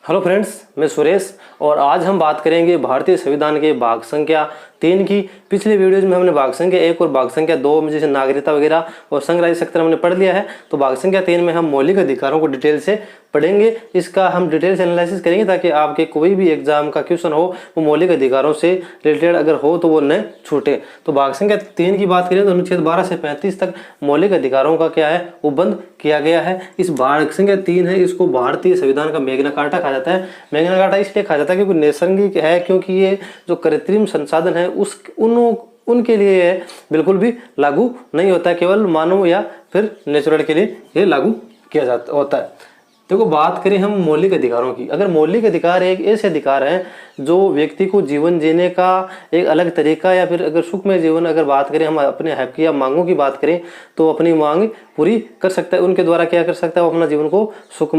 Hello friends, मैं सुरेश और आज हम बात करेंगे भारतीय संविधान के भाग संख्या 3 की। पिछले वीडियोज में हमने भाग संख्या 1 और भाग संख्या 2 में जैसे नागरिकता वगैरह और संघ राज्य सेक्टर हमने पढ़ लिया है। तो भाग संख्या 3 में हम मौलिक अधिकारों को डिटेल से पढ़ेंगे। इसका हम डिटेल से एनालिसिस करेंगे ताकि आपके कोई भी एग्जाम का क्वेश्चन हो वो मौलिक अधिकारों से रिलेटेड अगर हो तो वो न छूटे। तो भाग संख्या 3 की बात करें तो अनुच्छेद 12 से 35 तक मौलिक अधिकारों का क्या है वो बंद किया गया है। इस भाग संख्या 3 है, इसको भारतीय संविधान का मैग्ना कार्टा कहा जाता है। मैग्ना कार्टा इसलिए कहा जाता है क्योंकि नैसर्गिक है, क्योंकि ये जो कृत्रिम संसाधन है उनके लिए ये बिल्कुल भी लागू नहीं होता है, केवल मानव या फिर नेचुरल के लिए ये लागू किया जाता होता है। देखो, बात करें हम मौलिक अधिकारों की। अगर मौलिक अधिकार एक ऐसे अधिकार हैं जो व्यक्ति को जीवन जीने का एक अलग तरीका या फिर अगर सुखमय जीवन, अगर बात करें हम अपने हक या मांगों की बात करें तो अपनी मांग पूरी कर सकता है, उनके द्वारा क्या कर सकता है वो अपना जीवन को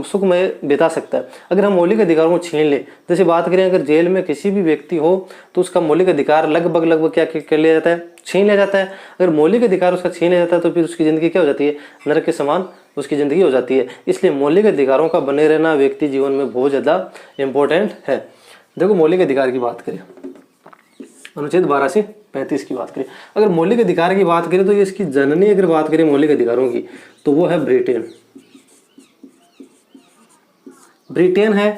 सुखमय बिता सकता है। अगर हम मौलिक अधिकारों को छीन ले, जैसे बात करें अगर जेल में किसी भी व्यक्ति हो तो उसका मौलिक अधिकार लगभग क्या कर लिया जाता है, छीन लिया जाता है। अगर मौलिक अधिकार उसका छीन लिया जाता है तो फिर उसकी जिंदगी क्या हो जाती है, नरक के समान उसकी जिंदगी हो जाती है। इसलिए मौलिक अधिकारों का बने रहना व्यक्ति जीवन में बहुत ज़्यादा इम्पोर्टेंट है। देखो, मौलिक अधिकार की बात करें, अनुच्छेद 12 से 35 की बात करें, अगर मौलिक अधिकार की बात करें तो ये इसकी जननी अगर बात करें मौलिक अधिकारों की तो वो है ब्रिटेन। ब्रिटेन है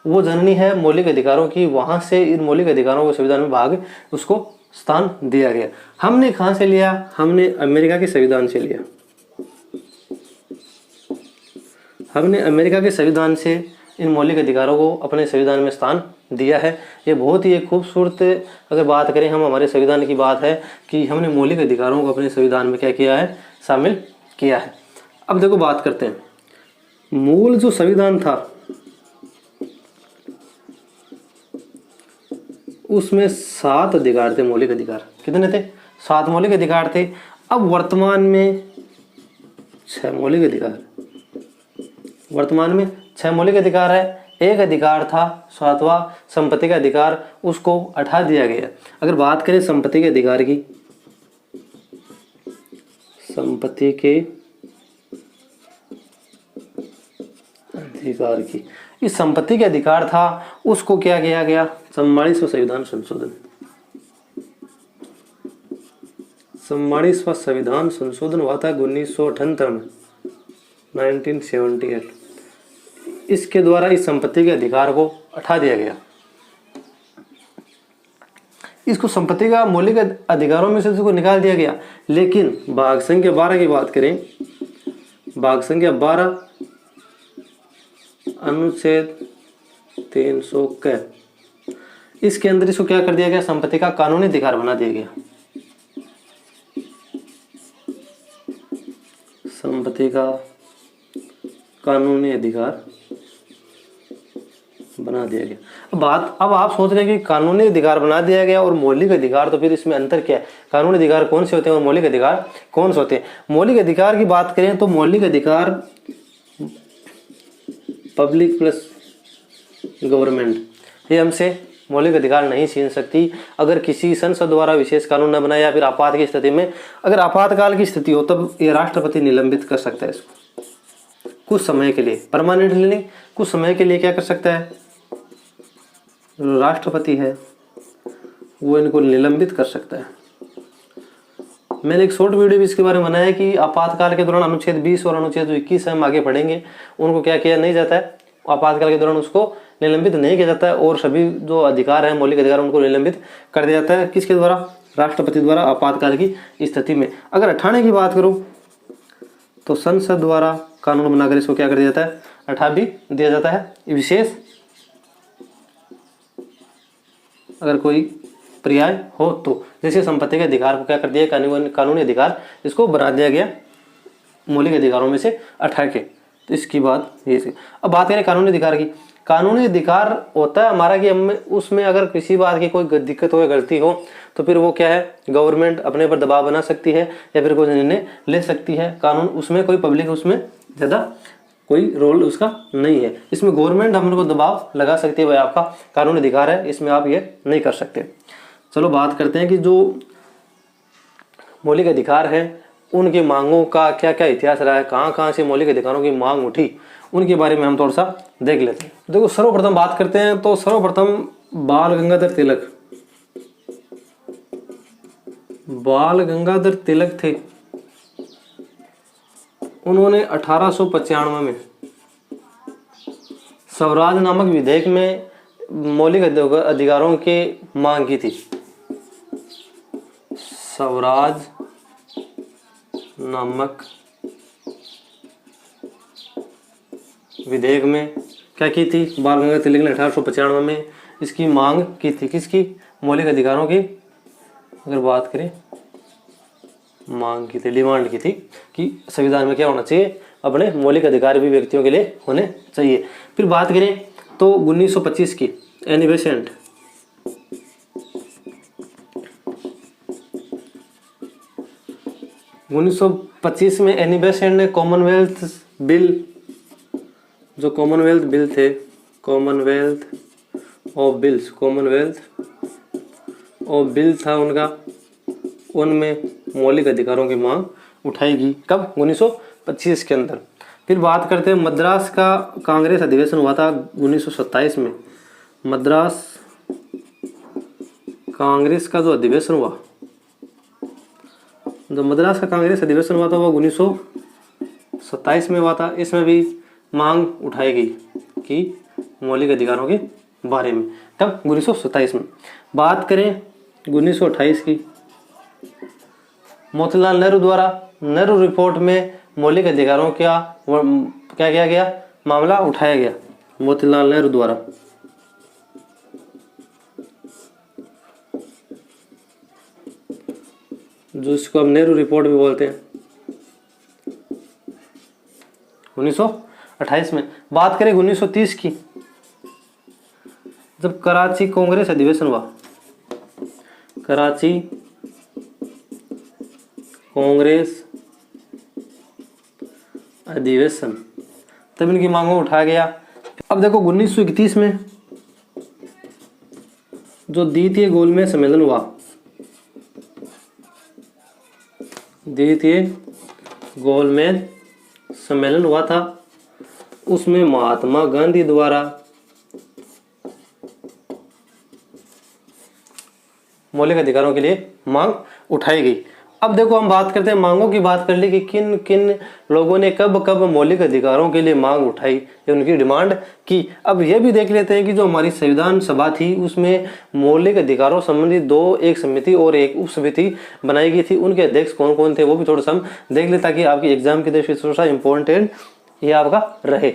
वो जननी है मौलिक अधिकारों की, वहां से इन मौलिक अधिकारों को संविधान में भाग उसको स्थान दिया गया। हमने कहां से लिया? हमने अमेरिका के संविधान से लिया। हमने अमेरिका के संविधान से इन मौलिक अधिकारों को अपने संविधान में स्थान दिया है। ये बहुत ही एक खूबसूरत, अगर बात करें हम हमारे संविधान की बात है कि हमने मौलिक अधिकारों को अपने संविधान में क्या किया है, शामिल किया है। अब देखो, बात करते हैं मूल जो संविधान था उसमें 7 अधिकार थे, मौलिक अधिकार। कितने थे? 7 मौलिक अधिकार थे। अब वर्तमान में 6 मौलिक अधिकार, वर्तमान में 6 मौलिक अधिकार है। एक अधिकार था 7वां संपत्ति का अधिकार, उसको हटा दिया गया। अगर बात करें संपत्ति के अधिकार की, संपत्ति के अधिकार की, इस संपत्ति के अधिकार था उसको क्या किया गया, 44वां संविधान संशोधन, 44वां संविधान संशोधन हुआ था 1978 में, 1978। इसके द्वारा इस संपत्ति के अधिकार को हटा दिया गया। इसको संपत्ति का मौलिक अधिकारों में से इसको निकाल दिया गया। लेकिन भाग संख्या 12 की बात करें, भाग संख्या 12 अनुच्छेद 300 क, इसके अंदर इसको क्या कर दिया गया, संपत्ति का कानूनी अधिकार बना दिया गया। संपत्ति का कानूनी अधिकार बना दिया गया। अब आप सोच रहे हैं कि कानूनी अधिकार बना दिया गया और मौलिक अधिकार, तो फिर इसमें अंतर क्या है? कानूनी अधिकार कौन से होते हैं और मौलिक अधिकार कौन से होते हैं? मौलिक अधिकार की बात करें तो मौलिक अधिकार पब्लिक प्लस गवर्नमेंट, ये हमसे मौलिक अधिकार नहीं छीन सकती। अगर किसी संसद द्वारा विशेष कानून न बनाया या फिर आपात की स्थिति में, अगर आपातकाल की स्थिति हो तब ये राष्ट्रपति निलंबित कर सकता है इसको कुछ समय के लिए, परमानेंटली नहीं, कुछ समय के लिए क्या कर सकता है, राष्ट्रपति है वो इनको निलंबित कर सकता है। मैंने एक शॉर्ट वीडियो भी इसके बारे में बनाया कि आपातकाल के दौरान अनुच्छेद 20 और अनुच्छेद 21 हम आगे पढ़ेंगे, उनको क्या किया नहीं जाता है, आपातकाल के दौरान उसको निलंबित नहीं किया जाता है और सभी जो अधिकार हैं मौलिक अधिकार उनको निलंबित कर दिया जाता है। किसके द्वारा? राष्ट्रपति द्वारा आपातकाल की स्थिति में। अगर हटाने की बात करूं तो संसद द्वारा कानून बनाकर इसको क्या कर दिया जाता है, हटा भी दिया जाता है। विशेष अगर कोई पर्याय हो तो, जैसे संपत्ति के अधिकार को क्या कर दिया, कानूनी अधिकार इसको बना दिया गया मौलिक अधिकारों में से हटा के। तो इसकी बात ये थी। अब बात करें कानूनी अधिकार की। कानूनी अधिकार होता है हमारा कि हम उसमें अगर किसी बात की कोई दिक्कत हो या गलती हो तो फिर वो क्या है, गवर्नमेंट अपने पर दबाव बना सकती है या फिर कोई निर्णय ले सकती है। कानून उसमें कोई पब्लिक उसमें ज़्यादा कोई रोल उसका नहीं है। इसमें गवर्नमेंट हम लोग को दबाव लगा सकती है, भाई आपका कानूनी अधिकार है, इसमें आप ये नहीं कर सकते। चलो बात करते हैं कि जो मौलिक अधिकार है उनकी मांगों का क्या क्या इतिहास रहा है, कहाँ कहाँ से मौलिक अधिकारों की मांग उठी उनके बारे में हम थोड़ा सा देख लेते हैं। देखो सर्वप्रथम बात करते हैं तो सर्वप्रथम बाल गंगाधर तिलक, बाल गंगाधर तिलक थे, उन्होंने 1895 में स्वराज नामक विधेयक में मौलिक अधिकारों की मांग की थी। स्वराज नामक विधेयक में क्या की थी, बाल गंगाधर तिलक ने 1895 में इसकी मांग की थी। किसकी? मौलिक अधिकारों की अगर बात करें, मांग की थी, डिमांड की थी कि संविधान में क्या होना चाहिए, अपने मौलिक अधिकार भी व्यक्तियों के लिए होने चाहिए। फिर बात करें तो 1925 की एनी बेसेंट, 1925 में एनी बेसेंट ने कॉमनवेल्थ बिल, जो कॉमनवेल्थ बिल थे, Commonwealth of bills, Commonwealth of bill था उनका, उनमें मौलिक अधिकारों की मांग उठाएगी। कब? 1925 के अंदर। फिर बात करते हैं मद्रास का कांग्रेस अधिवेशन हुआ था 1927 में। मद्रास कांग्रेस का जो अधिवेशन हुआ, जो मद्रास का कांग्रेस अधिवेशन हुआ था वो 1927 में हुआ था। इसमें भी मांग उठाई गई कि मौलिक अधिकारों के बारे में। कब? 1927 में। बात करें 1928 की, मोतीलाल नेहरू द्वारा नेहरू रिपोर्ट में मौलिक अधिकारों क्या किया गया, मामला उठाया गया मोतीलाल नेहरू द्वारा। जो इसको हम नेहरू रिपोर्ट भी बोलते हैं, 1928 में। बात करें 1930 की, जब कराची कांग्रेस अधिवेशन हुआ, कराची कांग्रेस अधिवेशन, तब इनकी मांगों उठाया गया। अब देखो 1931 में जो द्वितीय गोलमेज सम्मेलन हुआ, द्वितीय गोलमेज सम्मेलन हुआ था, उसमें महात्मा गांधी द्वारा मौलिक अधिकारों के लिए मांग उठाई गई। अब देखो हम बात करते हैं, मांगों की बात कर ली कि किन किन लोगों ने कब कब मौलिक अधिकारों के लिए मांग उठाई या उनकी डिमांड की। अब यह भी देख लेते हैं कि जो हमारी संविधान सभा थी उसमें मौलिक अधिकारों संबंधी दो, एक समिति और एक उप समिति बनाई गई थी। उनके अध्यक्ष कौन कौन थे वो भी थोड़ा सा हम देख लें, ताकि आपकी एग्जाम की दृष्टि से थोड़ा सा इम्पोर्टेंट ये आपका रहे।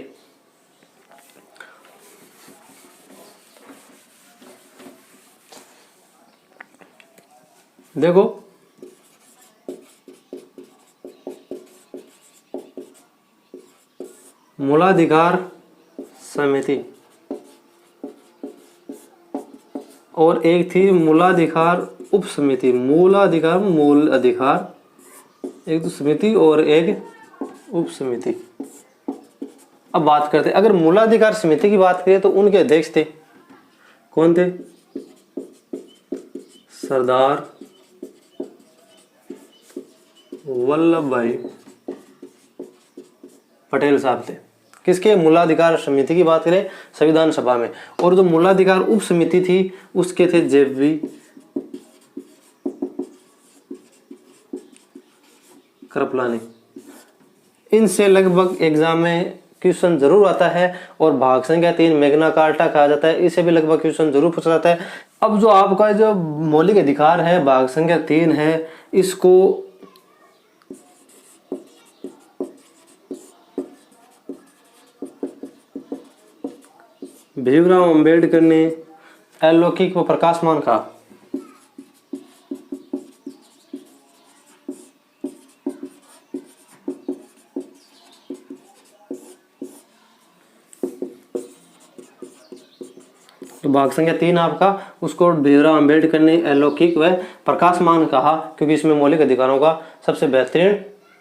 देखो मूलाधिकार समिति और एक थी मूलाधिकार उप समिति। मूलाधिकार, मूल अधिकार, एक तो समिति और एक उप समिति। अब बात करते हैं, अगर मूलाधिकार समिति की बात करें तो उनके अध्यक्ष थे, कौन थे? सरदार वल्लभ भाई पटेल साहब थे। किसके? मूलाधिकार समिति की बात करें संविधान सभा में। और जो मूलाधिकार उप समिति थी उसके थे जेबी कृपलानी। इनसे लगभग एग्जाम में क्वेश्चन जरूर आता है और भाग संख्या 3 मैग्ना कार्टा कहा जाता है, इसे भी लगभग क्वेश्चन जरूर पूछा जाता है। अब जो आपका जो मौलिक अधिकार है भाग संख्या 3 है, इसको भीमराव अंबेडकर ने अलौकिक व प्रकाशमान कहा। तो भाग संख्या 3 आपका, उसको भीमराव अंबेडकर ने अलौकिक व प्रकाशमान कहा क्योंकि इसमें मौलिक अधिकारों का सबसे बेहतरीन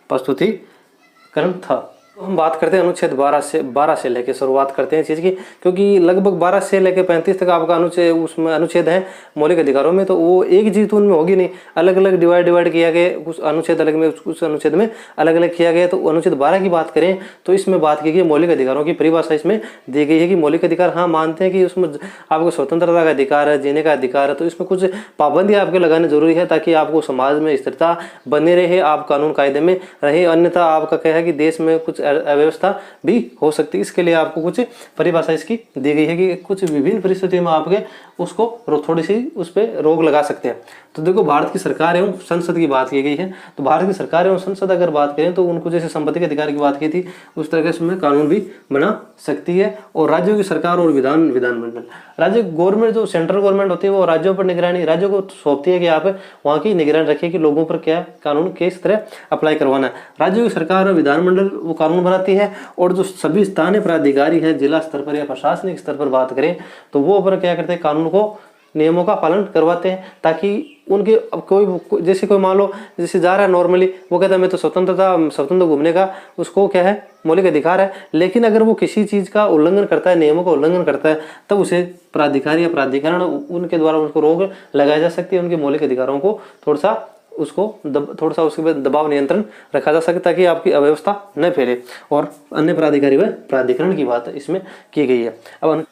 प्रस्तुतिकरण था। हम बात करते हैं अनुच्छेद 12 से लेके शुरुआत करते हैं चीज़ की, क्योंकि लगभग 12 से लेके 35 तक आपका अनुच्छेद उसमें अनुच्छेद है मौलिक अधिकारों में, तो वो एक चीज तो उनमें होगी नहीं, अलग अलग डिवाइड किया गया, कुछ अनुच्छेद अलग में कुछ अनुच्छेद में अलग अलग किया गया। तो अनुच्छेद 12 की बात करें तो इसमें बात की गई मौलिक अधिकारों की परिभाषा इसमें दी गई है कि मौलिक अधिकार, हाँ मानते हैं कि उसमें आपको स्वतंत्रता का अधिकार है, जीने का अधिकार है, तो इसमें कुछ पाबंदियां आपके लगाने जरूरी है ताकि आपको समाज में स्थिरता बनी रहे, आप कानून कायदे में रहे, अन्यथा आपका क्या है कि देश में कुछ अव्यवस्था भी हो सकती है। इसके लिए आपको कुछ परिभाषा इसकी दी गई है कि कुछ विभिन्न परिस्थितियों में आपके उसको थोड़ी सी उस पर रोक लगा सकते हैं। तो देखो भारत की सरकार एवं संसद की बात की गई है, तो भारत की सरकार एवं संसद अगर बात करें तो उनको जैसे संपत्ति के अधिकार की बात की थी उस तरह से उसमें कानून भी बना सकती है। और राज्यों की सरकार और विधानमंडल, राज्य गवर्नमेंट जो सेंट्रल गवर्नमेंट होती है वो राज्यों पर निगरानी राज्यों को सौंपती है कि आप वहाँ की निगरानी रखिए कि लोगों पर क्या कानून किस तरह अप्लाई करवाना है। राज्यों की सरकार और विधानमंडल वो कानून बनाती है, और जो सभी स्थानीय प्राधिकारी है जिला स्तर पर या प्रशासनिक स्तर पर बात करें तो वो पर क्या करते हैं, कानून को नियमों का पालन करवाते हैं ताकि उनके अब कोई जैसे कोई मान लो जैसे जा रहा है नॉर्मली, वो कहता है मैं तो स्वतंत्र घूमने का उसको क्या है मौलिक अधिकार है, लेकिन अगर वो किसी चीज का उल्लंघन करता है, नियमों का उल्लंघन करता है, तब उसे प्राधिकारी या प्राधिकरण उनके द्वारा उसको रोक लगाई जा सकती है, उनके मौलिक अधिकारों को थोड़ा सा उसके बाद दबाव नियंत्रण रखा जा सकता है ताकि आपकी अव्यवस्था न फैले। और अन्य प्राधिकारी व प्राधिकरण की बात इसमें की गई है।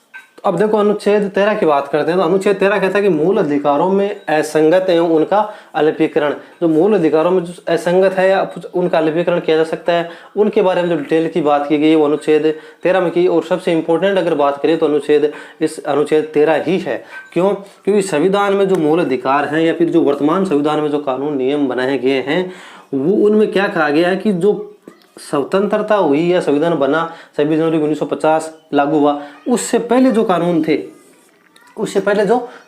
अब देखो अनुच्छेद 13 की बात करते हैं, तो अनुच्छेद 13 कहता है कि मूल अधिकारों में असंगत एवं उनका अलिपीकरण, जो मूल अधिकारों में जो असंगत है या उनका अलिपीकरण किया जा सकता है, उनके बारे में जो डिटेल की बात की गई है वो अनुच्छेद 13 में की। और सबसे इंपॉर्टेंट अगर बात करें तो अनुच्छेद 13 ही है। क्यों? क्योंकि संविधान में जो मूल अधिकार हैं या फिर जो वर्तमान संविधान में जो कानून नियम बनाए गए हैं वो उनमें क्या कहा गया है कि जो स्वतंत्रता हुई या संविधान बना 26 जनवरी 1950 लागू हुआ, उससे पहले जो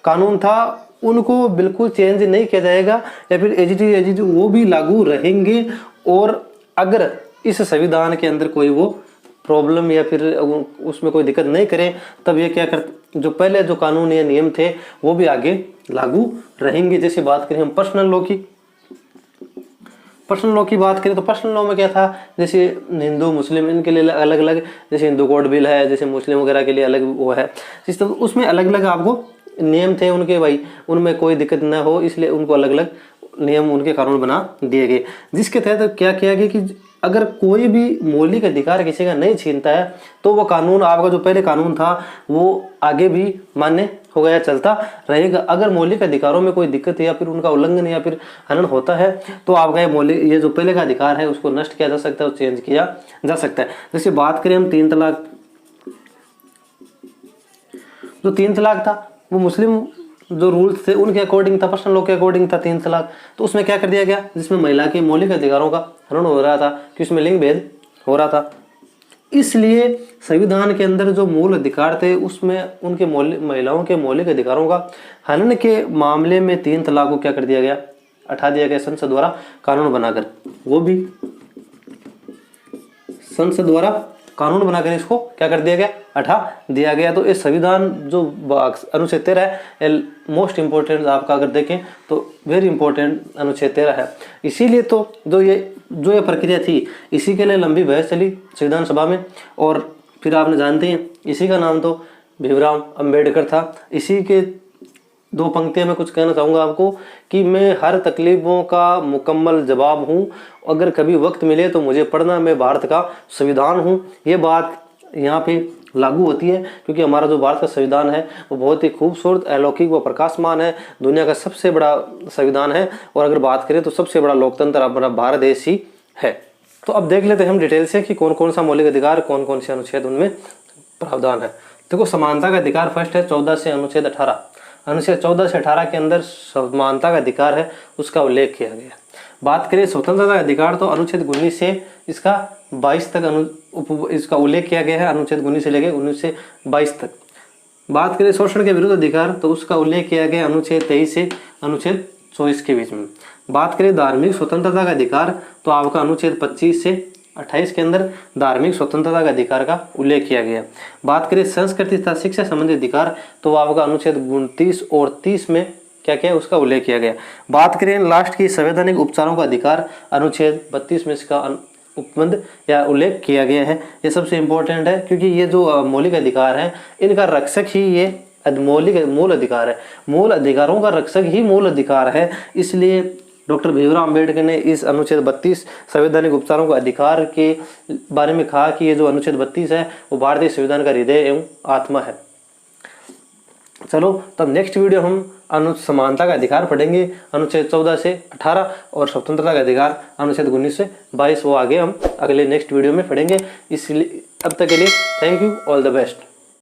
कानून था उनको बिल्कुल चेंज नहीं किया जाएगा या फिर एज वो भी लागू रहेंगे। और अगर इस संविधान के अंदर कोई वो प्रॉब्लम या फिर उसमें कोई दिक्कत नहीं करे तब ये क्या करते, जो पहले जो कानून या नियम थे वो भी आगे लागू रहेंगे। जैसे बात करें हम पर्सनल लॉ की बात करें तो पर्सनल लॉ में क्या था, जैसे हिंदू मुस्लिम इनके लिए अलग अलग, जैसे हिंदू कोड बिल है, जैसे मुस्लिम वगैरह के लिए अलग वो है सिस्टम, उसमें अलग अलग आपको नियम थे उनके, भाई उनमें कोई दिक्कत ना हो इसलिए उनको अलग अलग नियम उनके कानून बना दिए गए, जिसके तहत क्या किया गया कि अगर कोई भी मौलिक अधिकार किसी का नहीं छीनता है तो वो कानून आपका जो पहले कानून था वो आगे भी मान्य हो गया, चलता रहेगा। अगर मौलिक अधिकारों में कोई दिक्कत है या फिर उनका उल्लंघन या फिर हनन होता है तो आपका ये जो पहले का अधिकार है उसको नष्ट किया जा सकता है और चेंज किया जा सकता है। जैसे बात करें हम 3 तलाक, जो 3 तलाक था वो मुस्लिम जो रूल्स थे उनके अकॉर्डिंग था, पर्सनल लॉ के अकॉर्डिंग था 3 तलाक, तो उसमें क्या कर दिया गया, जिसमें महिला के मौलिक अधिकारों का हनन हो रहा था कि उसमें लिंग भेद हो रहा था, इसलिए संविधान के अंदर जो मूल अधिकार थे उसमें उनके महिलाओं के मौलिक अधिकारों का हनन के मामले में 3 तलाक को क्या कर दिया गया, हटा दिया गया संसद द्वारा कानून बनाकर, वो भी संसद द्वारा कानून बनाकर इसको क्या कर दिया गया, हटा दिया गया। तो ये संविधान जो अनुच्छेद 13 है मोस्ट इंपोर्टेंट आपका अगर देखें तो वेरी इंपॉर्टेंट अनुच्छेद 13 है। इसीलिए तो जो ये प्रक्रिया थी इसी के लिए लंबी बहस चली संविधान सभा में, और फिर आपने जानते हैं इसी का नाम तो भीमराव अंबेडकर था। इसी के 2 पंक्तियां मैं कुछ कहना चाहूँगा आपको कि मैं हर तकलीफों का मुकम्मल जवाब हूँ, अगर कभी वक्त मिले तो मुझे पढ़ना, मैं भारत का संविधान हूँ। ये बात यहाँ पे लागू होती है क्योंकि हमारा जो भारत का संविधान है वो बहुत ही खूबसूरत, अलौकिक व प्रकाशमान है, दुनिया का सबसे बड़ा संविधान है, और अगर बात करें तो सबसे बड़ा लोकतंत्र हमारा भारत देश ही है। तो अब देख लेते हैं हम डिटेल से कि कौन कौन सा मौलिक अधिकार, कौन कौन से अनुच्छेद उनमें प्रावधान है। देखो समानता का अधिकार फर्स्ट है 14 से अनुच्छेद 18। अनुच्छेद 14 से 18 के अंदर समानता का अधिकार है उसका उल्लेख किया गया। बात करें स्वतंत्रता का अधिकार तो अनुच्छेद 19 से इसका 22 तक इसका उल्लेख किया गया है, अनुच्छेद 19 से लेकर 19 से 22 तक। बात करें शोषण के विरुद्ध अधिकार तो उसका उल्लेख किया गया अनुच्छेद 23 से अनुच्छेद 24 के बीच में। बात करें धार्मिक स्वतंत्रता का अधिकार तो आपका अनुच्छेद 25 से 28 के अंदर धार्मिक स्वतंत्रता का अधिकार का उल्लेख किया गया। बात करें संस्कृति तथा शिक्षा संबंधी अधिकार तो आपका अनुच्छेद 29 और 30 में क्या क्या है उसका उल्लेख किया गया। बात करें लास्ट की संवैधानिक उपचारों का अधिकार अनुच्छेद 32 में इसका उपबंध या उल्लेख किया गया है। ये सबसे इम्पोर्टेंट है, क्योंकि ये जो मौलिक अधिकार हैं इनका रक्षक ही ये मूल अधिकार है। मूल अधिकारों का रक्षक ही मूल अधिकार है। इसलिए डॉक्टर भीमराव अंबेडकर ने इस अनुच्छेद 32 संवैधानिक उपचारों के अधिकार के बारे में कहा कि ये जो अनुच्छेद 32 है वो भारतीय संविधान का हृदय एवं आत्मा है। चलो तब नेक्स्ट वीडियो हम समानता का अधिकार पढ़ेंगे अनुच्छेद 14 से 18 और स्वतंत्रता का अधिकार अनुच्छेद 19 से 22। वो आगे हम अगले नेक्स्ट वीडियो में पढ़ेंगे। इसलिए अब तक के लिए thank you, all the best.